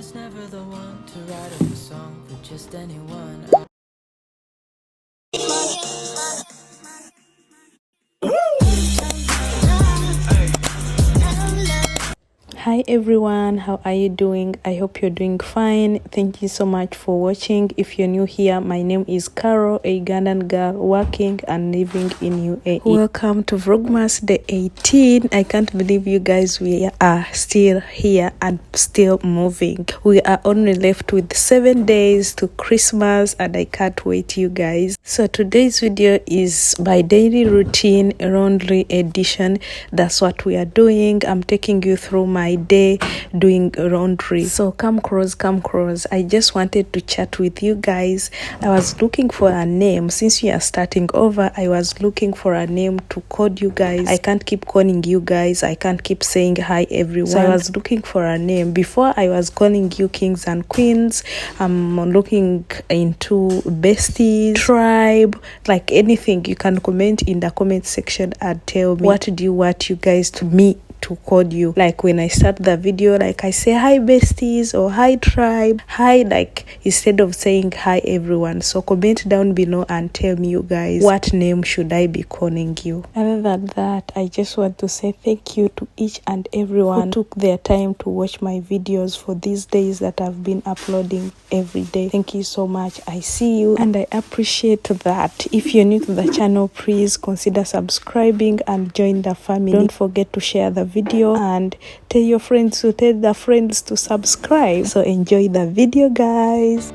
was never the one to write a song for just anyone. Hi everyone, how are you doing? I hope you're doing fine. Thank you so much for watching. If you're new here, my name is Carol, a Ugandan girl working and living in UAE. Welcome to Vlogmas Day 18. I can't believe you guys, we are still here and still moving. We are only left with 7 days to Christmas and I can't wait, you guys. So today's video is my daily routine laundry edition. That's what we are doing. I'm taking you through my day doing laundry. So come close. I just wanted to chat with you guys. I was looking for a name. Since we are starting over, I was looking for a name to call you guys. I can't keep calling you guys. I can't keep saying hi everyone. So I was looking for a name. Before I was calling you kings and queens. I'm looking into besties, tribe, like anything. You can comment in the comment section and tell me what do you want you guys to me to call you. Like when I start the video, like I say hi besties or hi tribe, hi, like instead of saying hi everyone. So comment down below and tell me, you guys, what name should I be calling you. Other than that, I just want to say thank you to each and everyone who took their time to watch my videos for these days that I've been uploading every day. Thank you so much. I see you and I appreciate that. If you're new to the channel, please consider subscribing and join the family. Don't forget to share the video and tell your friends to tell their friends to subscribe. So enjoy the video, guys.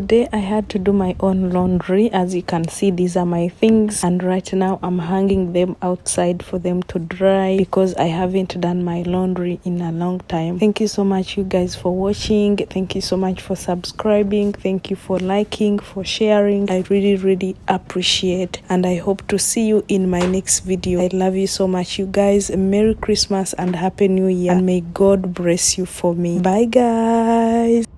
today I had to do my own laundry. As you can see, these are my things, and right now I'm hanging them outside for them to dry because I haven't done my laundry in a long time. Thank you so much, you guys, for watching. Thank you so much for subscribing. Thank you for liking, for sharing. I really appreciate, and I hope to see you in my next video. I love you so much, you guys. Merry Christmas and Happy New Year, and may God bless you for me. Bye guys.